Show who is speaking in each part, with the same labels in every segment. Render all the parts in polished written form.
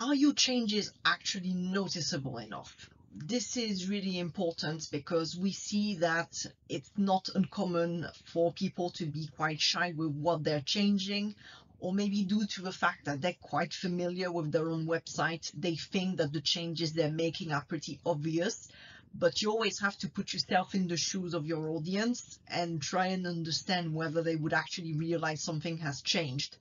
Speaker 1: Are your changes actually noticeable enough? This is really important because we see that it's not uncommon for people to be quite shy with what they're changing, or maybe due to the fact that they're quite familiar with their own website, they think that the changes they're making are pretty obvious. But you always have to put yourself in the shoes of your audience and try and understand whether they would actually realize something has changed.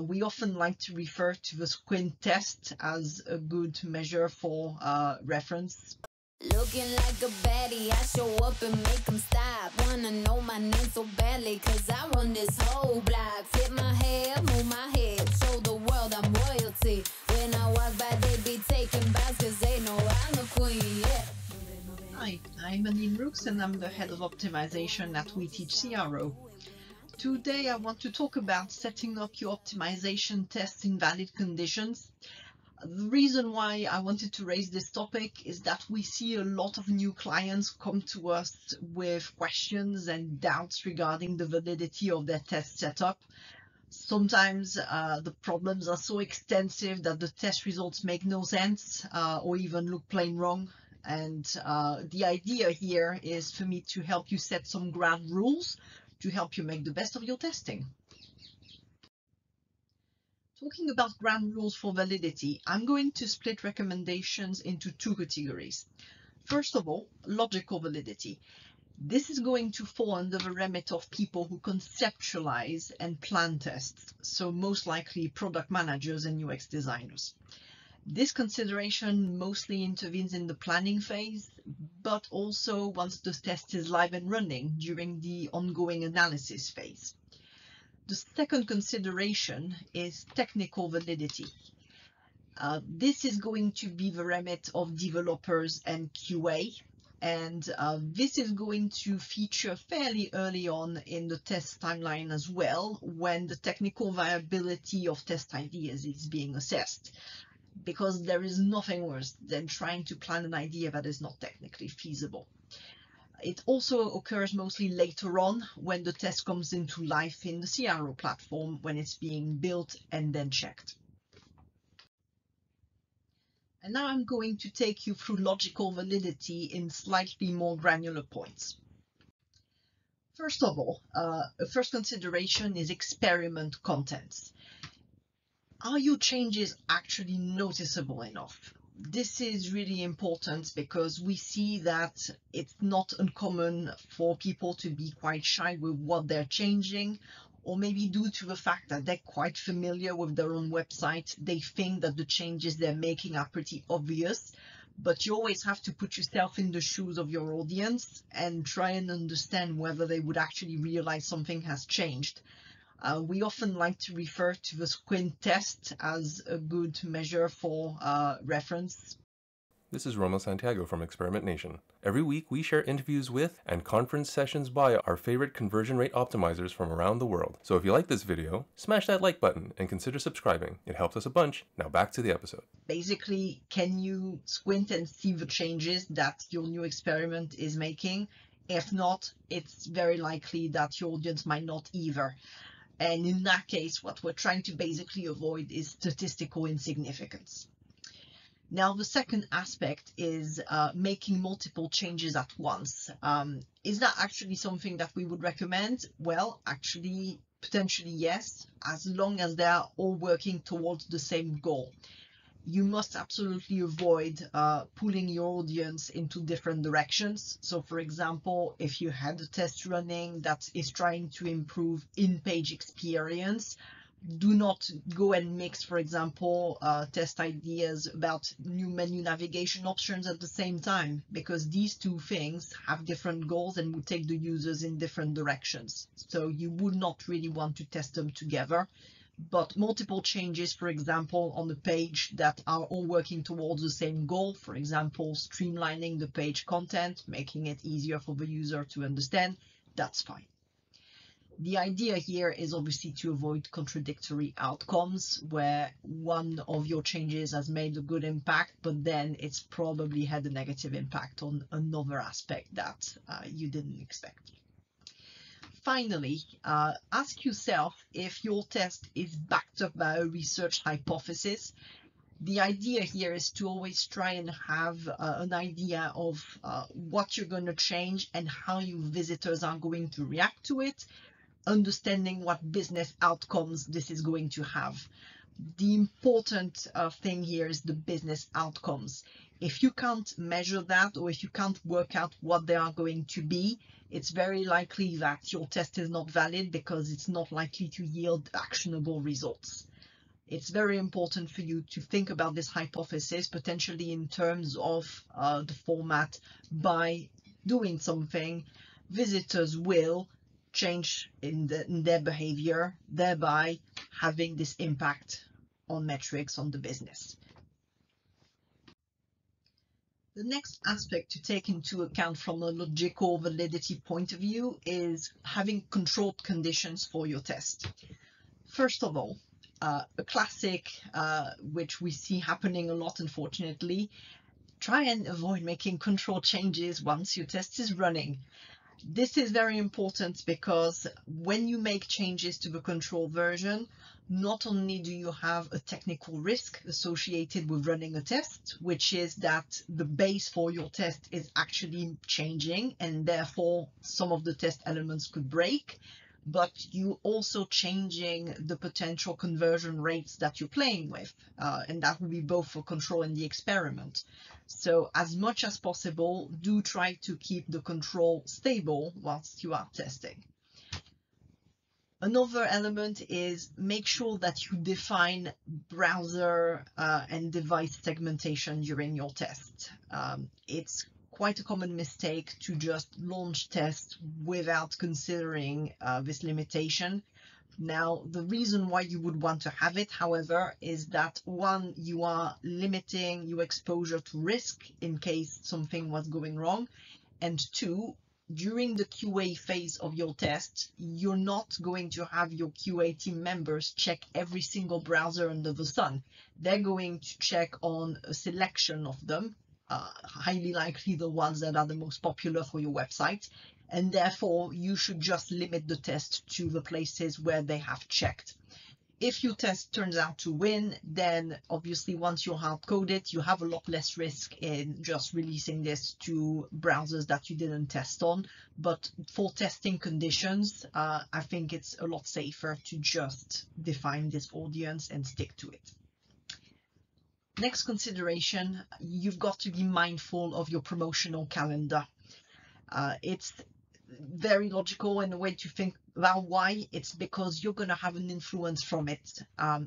Speaker 1: We often like to refer to the squint test as a good measure for reference.
Speaker 2: Looking like a baddie, I show up and make them stop. Wanna know my name so badly, cause I run this whole block. Flip my hair, move my head, show the world I'm royalty. When I walk by, they be taking bows, cause they know I'm the queen, yeah.
Speaker 1: Hi, I'm Aline Roux and I'm the head of optimization at We Teach CRO. Today I want to talk about setting up your optimization tests in valid conditions. The reason why I wanted to raise this topic is that we see a lot of new clients come to us with questions and doubts regarding the validity of their test setup. Sometimes the problems are so extensive that the test results make no sense or even look plain wrong. And the idea here is for me to help you set some ground rules to help you make the best of your testing. Talking about ground rules for validity, I'm going to split recommendations into two categories. First of all, logical validity. This is going to fall under the remit of people who conceptualize and plan tests, so most likely product managers and UX designers. This consideration mostly intervenes in the planning phase, but also once the test is live and running during the ongoing analysis phase. The second consideration is technical validity. This is going to be the remit of developers and QA, and this is going to feature fairly early on in the test timeline as well, when the technical viability of test ideas is being assessed. Because there is nothing worse than trying to plan an idea that is not technically feasible. It also occurs mostly later on when the test comes into life in the CRO platform, when it's being built and then checked. And now I'm going to take you through logical validity in slightly more granular points. First of all, a first consideration is experiment contents. Are your changes actually noticeable enough? This is really important because we see that it's not uncommon for people to be quite shy with what they're changing, or maybe due to the fact that they're quite familiar with their own website, they think that the changes they're making are pretty obvious. But you always have to put yourself in the shoes of your audience and try and understand whether they would actually realize something has changed. We often like to refer to the squint test as a good measure for reference.
Speaker 3: This is Romo Santiago from Experiment Nation. Every week we share interviews with and conference sessions by our favorite conversion rate optimizers from around the world. So if you like this video, smash that like button and consider subscribing. It helps us a bunch. Now back to the episode.
Speaker 1: Basically, can you squint and see the changes that your new experiment is making? If not, it's very likely that your audience might not either. And in that case, what we're trying to basically avoid is statistical insignificance. Now, the second aspect is making multiple changes at once. Is that actually something that we would recommend? Well, actually, potentially yes, as long as they are all working towards the same goal. You must absolutely avoid pulling your audience into different directions. So for example, if you had a test running that is trying to improve in-page experience, do not go and mix, for example, test ideas about new menu navigation options at the same time, because these two things have different goals and would take the users in different directions. So you would not really want to test them together. But multiple changes, for example, on the page that are all working towards the same goal, for example, streamlining the page content, making it easier for the user to understand, that's fine. The idea here is obviously to avoid contradictory outcomes where one of your changes has made a good impact, but then it's probably had a negative impact on another aspect that you didn't expect. Finally, ask yourself if your test is backed up by a research hypothesis. The idea here is to always try and have an idea of what you're going to change and how your visitors are going to react to it, understanding what business outcomes this is going to have. The important thing here is the business outcomes. If you can't measure that, or if you can't work out what they are going to be, it's very likely that your test is not valid because it's not likely to yield actionable results. It's very important for you to think about this hypothesis, potentially in terms of the format. By doing something, visitors will change in their behavior, thereby having this impact on metrics on the business. The next aspect to take into account from a logical validity point of view is having controlled conditions for your test. First of all, a classic which we see happening a lot, unfortunately, try and avoid making control changes once your test is running. This is very important because when you make changes to the control version, not only do you have a technical risk associated with running a test, which is that the base for your test is actually changing and therefore some of the test elements could break, but you also changing the potential conversion rates that you're playing with, and that will be both for control and the experiment. So as much as possible, do try to keep the control stable whilst you are testing. Another element is make sure that you define browser and device segmentation during your test. It's quite a common mistake to just launch tests without considering this limitation. Now, the reason why you would want to have it, however, is that one, you are limiting your exposure to risk in case something was going wrong, and two, during the QA phase of your test, you're not going to have your QA team members check every single browser under the sun. They're going to check on a selection of them, highly likely the ones that are the most popular for your website, and therefore you should just limit the test to the places where they have checked. If your test turns out to win, then obviously once you hard code it, you have a lot less risk in just releasing this to browsers that you didn't test on. But for testing conditions, I think it's a lot safer to just define this audience and stick to it. Next consideration, you've got to be mindful of your promotional calendar. It's very logical in a way to think about why. It's because you're going to have an influence from it.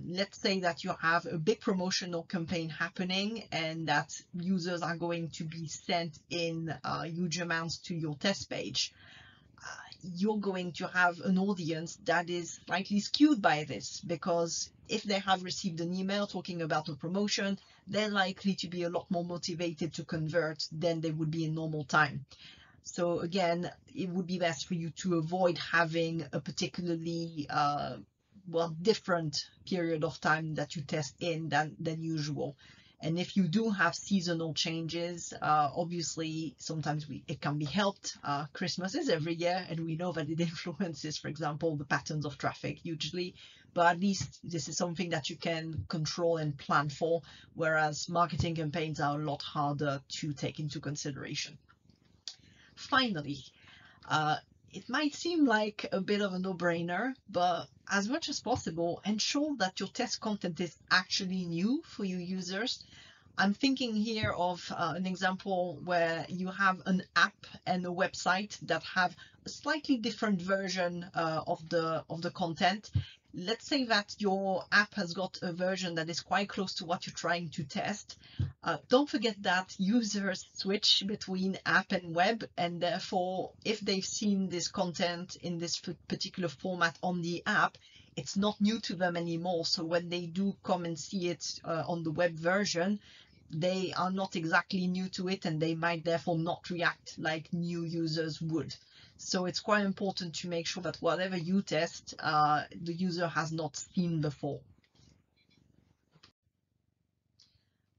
Speaker 1: Let's say that you have a big promotional campaign happening and that users are going to be sent in huge amounts to your test page. You're going to have an audience that is slightly skewed by this, because if they have received an email talking about a promotion, they're likely to be a lot more motivated to convert than they would be in normal time. So again, it would be best for you to avoid having a particularly different period of time that you test in than usual. And if you do have seasonal changes, obviously sometimes it can be helped. Christmas is every year, and we know that it influences, for example, the patterns of traffic hugely. But at least this is something that you can control and plan for, whereas marketing campaigns are a lot harder to take into consideration. Finally, it might seem like a bit of a no-brainer, but as much as possible, ensure that your test content is actually new for your users. I'm thinking here of an example where you have an app and a website that have a slightly different version of the content. Let's say that your app has got a version that is quite close to what you're trying to test. Don't forget that users switch between app and web, and therefore, if they've seen this content in this particular format on the app, it's not new to them anymore. So when they do come and see it on the web version, they are not exactly new to it, and they might therefore not react like new users would. So it's quite important to make sure that whatever you test, the user has not seen before.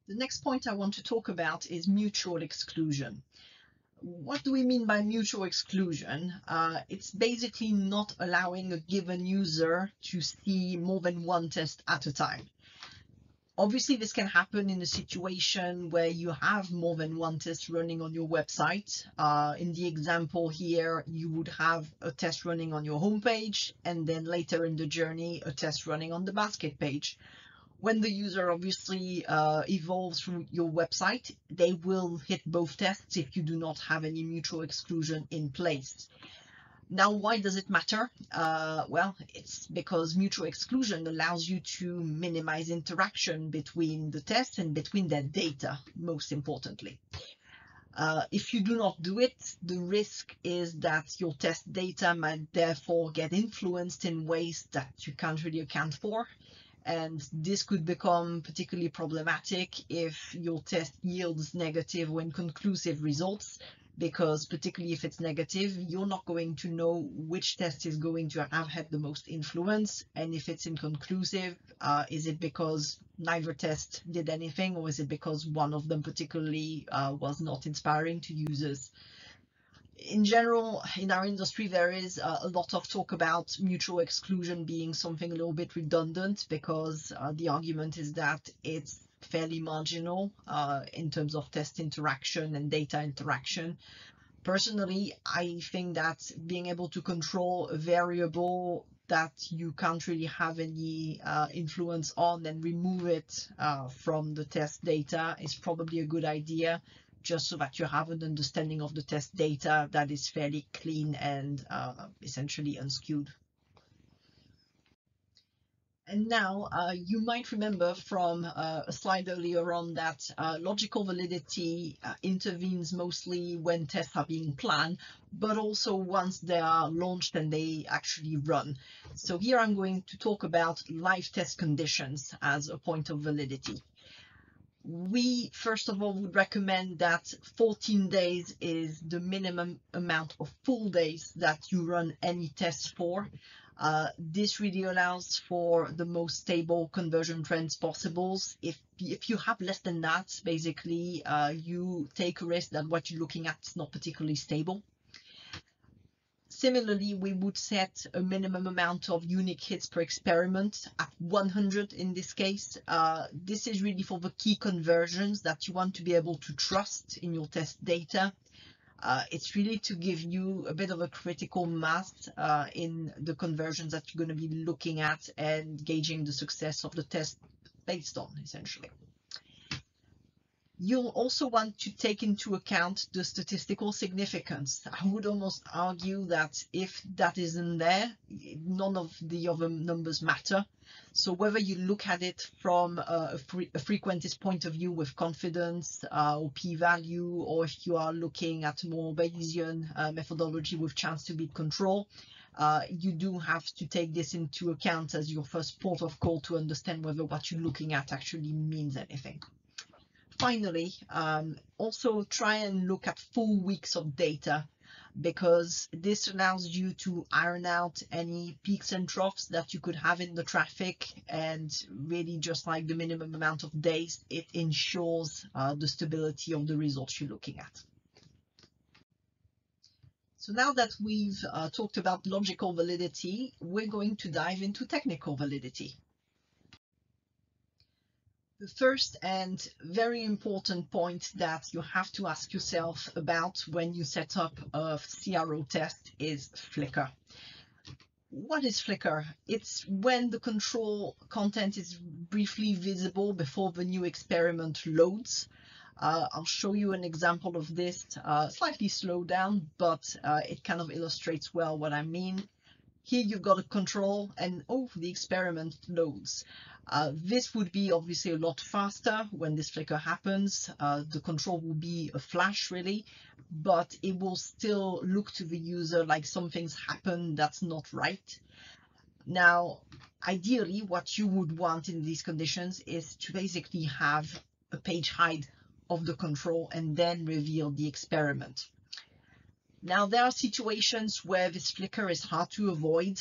Speaker 1: The next point I want to talk about is mutual exclusion. What do we mean by mutual exclusion? It's basically not allowing a given user to see more than one test at a time. Obviously, this can happen in a situation where you have more than one test running on your website. In the example here, you would have a test running on your homepage, and then later in the journey, a test running on the basket page. When the user obviously evolves through your website, they will hit both tests if you do not have any mutual exclusion in place. Now, why does it matter? Well, it's because mutual exclusion allows you to minimize interaction between the tests and between their data, most importantly. If you do not do it, the risk is that your test data might therefore get influenced in ways that you can't really account for. And this could become particularly problematic if your test yields negative or inconclusive results, because particularly if it's negative, you're not going to know which test is going to have had the most influence. And if it's inconclusive, is it because neither test did anything, or is it because one of them particularly was not inspiring to users? In general, in our industry, there is a lot of talk about mutual exclusion being something a little bit redundant, because the argument is that it's fairly marginal in terms of test interaction and data interaction. Personally, I think that being able to control a variable that you can't really have any influence on and remove it from the test data is probably a good idea, just so that you have an understanding of the test data that is fairly clean and essentially unskewed. And now you might remember from a slide earlier on that logical validity intervenes mostly when tests are being planned, but also once they are launched and they actually run. So here I'm going to talk about live test conditions as a point of validity. We, first of all, would recommend that 14 days is the minimum amount of full days that you run any tests for. This really allows for the most stable conversion trends possible. If you have less than that, basically, you take a risk that what you're looking at is not particularly stable. Similarly, we would set a minimum amount of unique hits per experiment at 100 in this case. This is really for the key conversions that you want to be able to trust in your test data. It's really to give you a bit of a critical mass in the conversions that you're going to be looking at and gauging the success of the test based on, essentially. You'll also want to take into account the statistical significance. I would almost argue that if that isn't there, none of the other numbers matter. So whether you look at it from a frequentist point of view with confidence or p-value, or if you are looking at more Bayesian methodology with chance to beat control, you do have to take this into account as your first port of call to understand whether what you're looking at actually means anything. Finally, also try and look at full weeks of data, because this allows you to iron out any peaks and troughs that you could have in the traffic, and really, just like the minimum amount of days, it ensures the stability of the results you're looking at. So now that we've talked about logical validity, we're going to dive into technical validity. The first and very important point that you have to ask yourself about when you set up a CRO test is flicker. What is flicker? It's when the control content is briefly visible before the new experiment loads. I'll show you an example of this, slightly slowed down, but it kind of illustrates well what I mean. Here you've got a control and the experiment loads. This would be obviously a lot faster when this flicker happens. The control will be a flash really, but it will still look to the user like something's happened that's not right. Now, ideally, what you would want in these conditions is to basically have a page hide of the control and then reveal the experiment. Now, there are situations where this flicker is hard to avoid,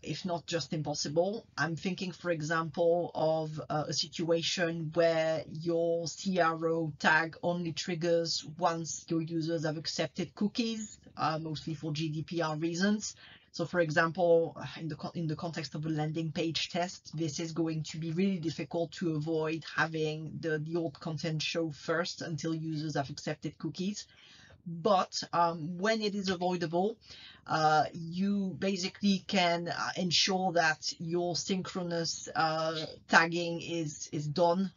Speaker 1: if not just impossible. I'm thinking, for example, of a situation where your CRO tag only triggers once your users have accepted cookies, mostly for GDPR reasons. So for example, in the context of a landing page test, this is going to be really difficult to avoid having the old content show first until users have accepted cookies. But when it is avoidable, you basically can ensure that your synchronous tagging is done.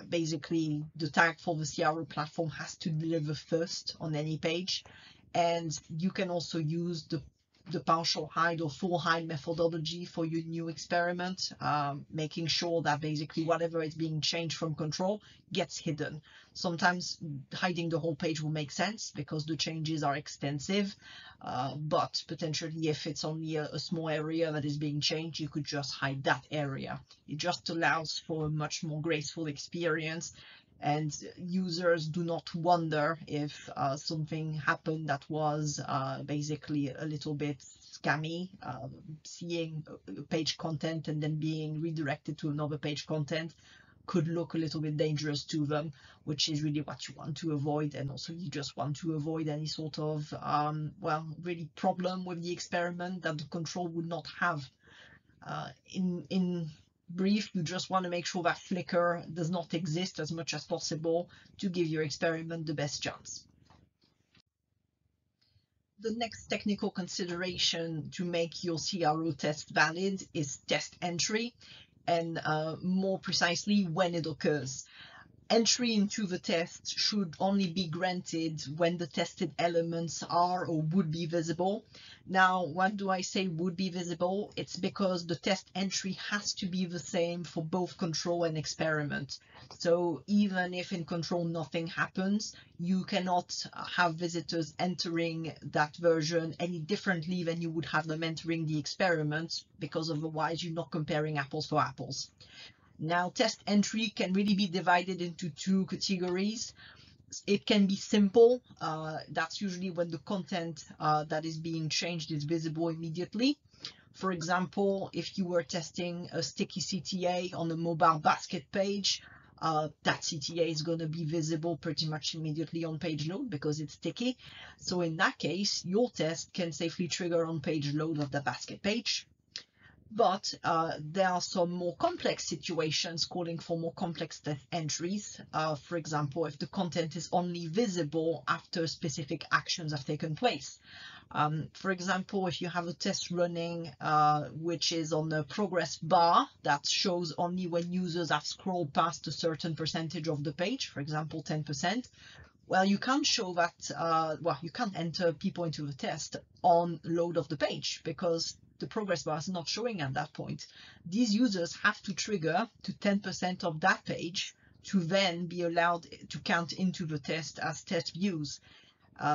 Speaker 1: Basically, the tag for the CRO platform has to deliver first on any page. And you can also use the partial hide or full hide methodology for your new experiment, making sure that basically whatever is being changed from control gets hidden. Sometimes hiding the whole page will make sense because the changes are extensive, but potentially if it's only a small area that is being changed, you could just hide that area. It just allows for a much more graceful experience, and users do not wonder if something happened that was basically a little bit scammy, seeing page content and then being redirected to another page content could look a little bit dangerous to them, which is really what you want to avoid. And also you just want to avoid any sort of, well, really problem with the experiment that the control would not have. In brief, you just want to make sure that flicker does not exist as much as possible to give your experiment the best chance. The next technical consideration to make your CRO test valid is test entry, and more precisely when it occurs. Entry into the test should only be granted when the tested elements are or would be visible. Now, what do I say would be visible? It's because the test entry has to be the same for both control and experiment. So even if in control nothing happens, you cannot have visitors entering that version any differently than you would have them entering the experiment, because otherwise you're not comparing apples for apples. Now, test entry can really be divided into two categories. It can be simple. That's usually when the content that is being changed is visible immediately. For example, if you were testing a sticky CTA on a mobile basket page, that CTA is going to be visible pretty much immediately on page load because it's sticky. So in that case, your test can safely trigger on page load of the basket page. But there are some more complex situations calling for more complex test entries. For example, if the content is only visible after specific actions have taken place. For example, if you have a test running which is on a progress bar that shows only when users have scrolled past a certain percentage of the page, for example, 10%, well, you can't show that, well, you can't enter people into the test on load of the page because the progress bar is not showing at that point. These users have to trigger to 10% of that page to then be allowed to count into the test as test views.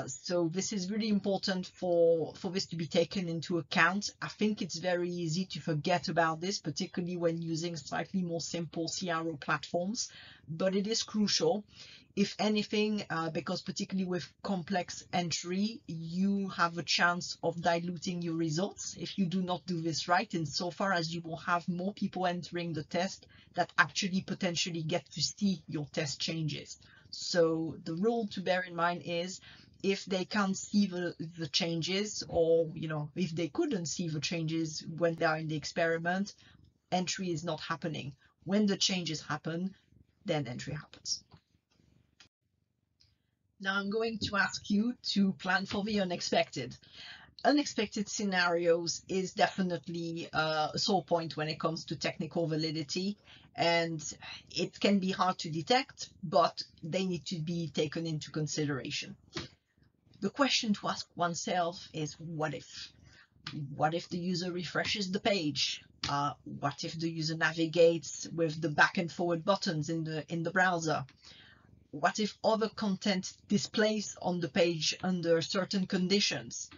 Speaker 1: So this is really important for this to be taken into account. I think it's very easy to forget about this, particularly when using slightly more simple CRO platforms, but it is crucial. If anything, because particularly with complex entry, you have a chance of diluting your results if you do not do this right, insofar as you will have more people entering the test that actually potentially get to see your test changes. So the rule to bear in mind is if they can't see the changes, or if they couldn't see the changes when they are in the experiment, entry is not happening. When the changes happen, then entry happens. Now I'm going to ask you to plan for the unexpected. Unexpected scenarios is definitely a sore point when it comes to technical validity, and it can be hard to detect, but they need to be taken into consideration. The question to ask oneself is, what if? What if the user refreshes the page? What if the user navigates with the back and forward buttons in the browser? What if other content displays on the page under certain conditions?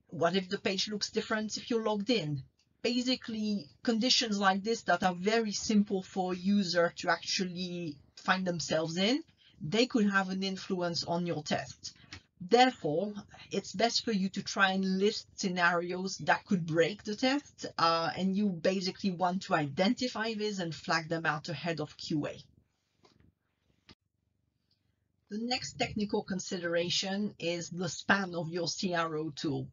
Speaker 1: What if the page looks different if you're logged in? Basically, conditions like this that are very simple for a user to actually find themselves in, they could have an influence on your test. Therefore, it's best for you to try and list scenarios that could break the test, and you basically want to identify this and flag them out ahead of QA. The next technical consideration is the span of your CRO tool.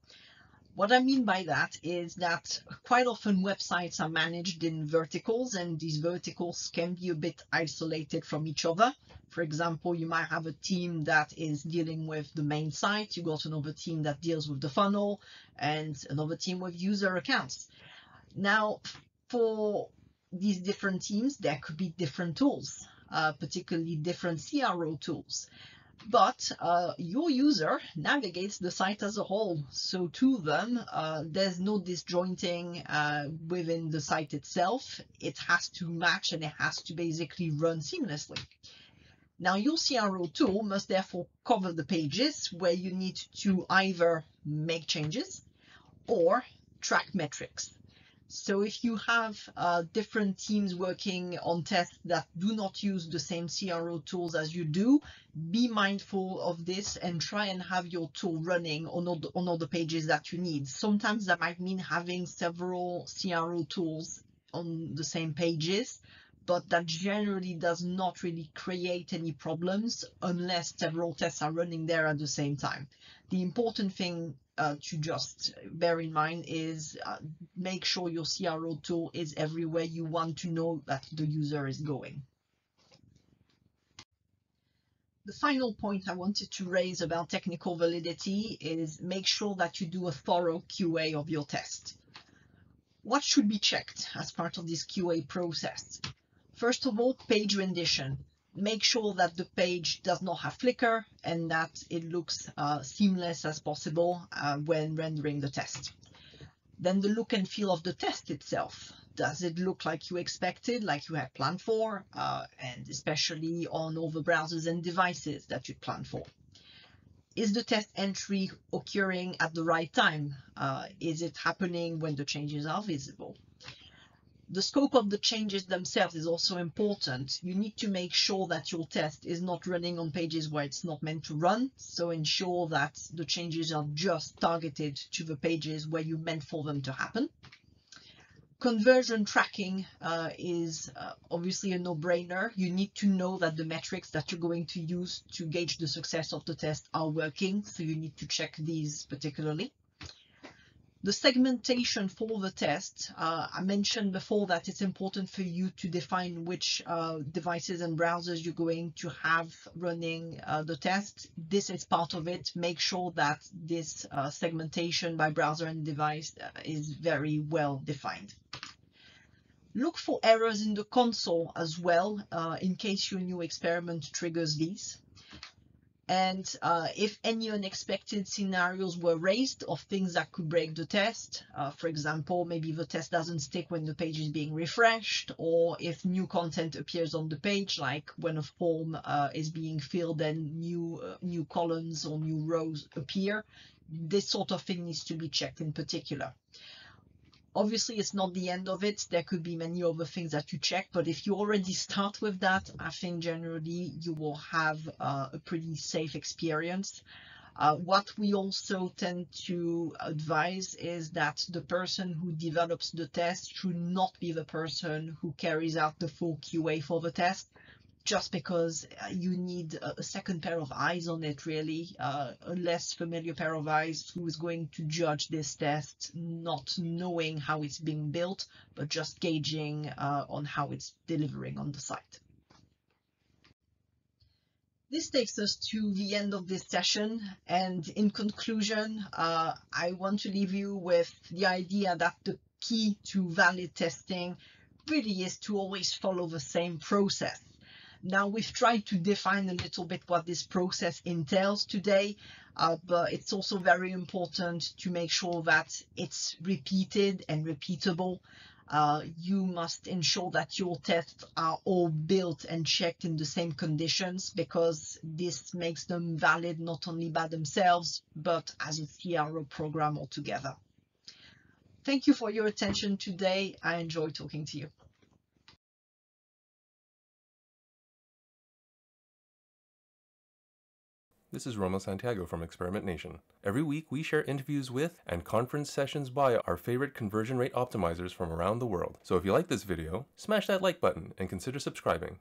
Speaker 1: What I mean by that is that quite often websites are managed in verticals, and these verticals can be a bit isolated from each other. For example, you might have a team that is dealing with the main site, you got another team that deals with the funnel, and another team with user accounts. Now, for these different teams, there could be different tools, particularly different CRO tools. But your user navigates the site as a whole. So to them, there's no disjointing within the site itself. It has to match and it has to basically run seamlessly. Now, your CRO tool must therefore cover the pages where you need to either make changes or track metrics. So if you have different teams working on tests that do not use the same CRO tools as you do, be mindful of this and try and have your tool running on all the pages that you need. Sometimes that might mean having several CRO tools on the same pages, but that generally does not really create any problems unless several tests are running there at the same time. The important thing to just bear in mind is make sure your CRO tool is everywhere you want to know that the user is going. The final point I wanted to raise about technical validity is make sure that you do a thorough QA of your test. What should be checked as part of this QA process? First of all, page rendition. Make sure that the page does not have flicker and that it looks seamless as possible when rendering the test. Then the look and feel of the test itself. Does it look like you expected, like you had planned for, and especially on all the browsers and devices that you planned for? Is the test entry occurring at the right time? Is it happening when the changes are visible? The scope of the changes themselves is also important. You need to make sure that your test is not running on pages where it's not meant to run. So ensure that the changes are just targeted to the pages where you meant for them to happen. Conversion tracking is obviously a no-brainer. You need to know that the metrics that you're going to use to gauge the success of the test are working. So you need to check these particularly. The segmentation for the test, I mentioned before that it's important for you to define which devices and browsers you're going to have running the test. This is part of it. Make sure that this segmentation by browser and device is very well defined. Look for errors in the console as well, in case your new experiment triggers these. And if any unexpected scenarios were raised of things that could break the test, for example, maybe the test doesn't stick when the page is being refreshed, or if new content appears on the page, like when a form is being filled and new columns or new rows appear, this sort of thing needs to be checked in particular. Obviously, it's not the end of it. There could be many other things that you check, but if you already start with that, I think generally you will have a pretty safe experience. What we also tend to advise is that the person who develops the test should not be the person who carries out the full QA for the test, just because you need a second pair of eyes on it, really, a less familiar pair of eyes who is going to judge this test, not knowing how it's being built, but just gauging on how it's delivering on the site. This takes us to the end of this session, and in conclusion, I want to leave you with the idea that the key to valid testing really is to always follow the same process. Now, we've tried to define a little bit what this process entails today, but it's also very important to make sure that it's repeated and repeatable. You must ensure that your tests are all built and checked in the same conditions, because this makes them valid not only by themselves, but as a CRO program altogether. Thank you for your attention today. I enjoyed talking to you.
Speaker 3: This is Romo Santiago from Experiment Nation. Every week we share interviews with and conference sessions by our favorite conversion rate optimizers from around the world. So if you like this video, smash that like button and consider subscribing.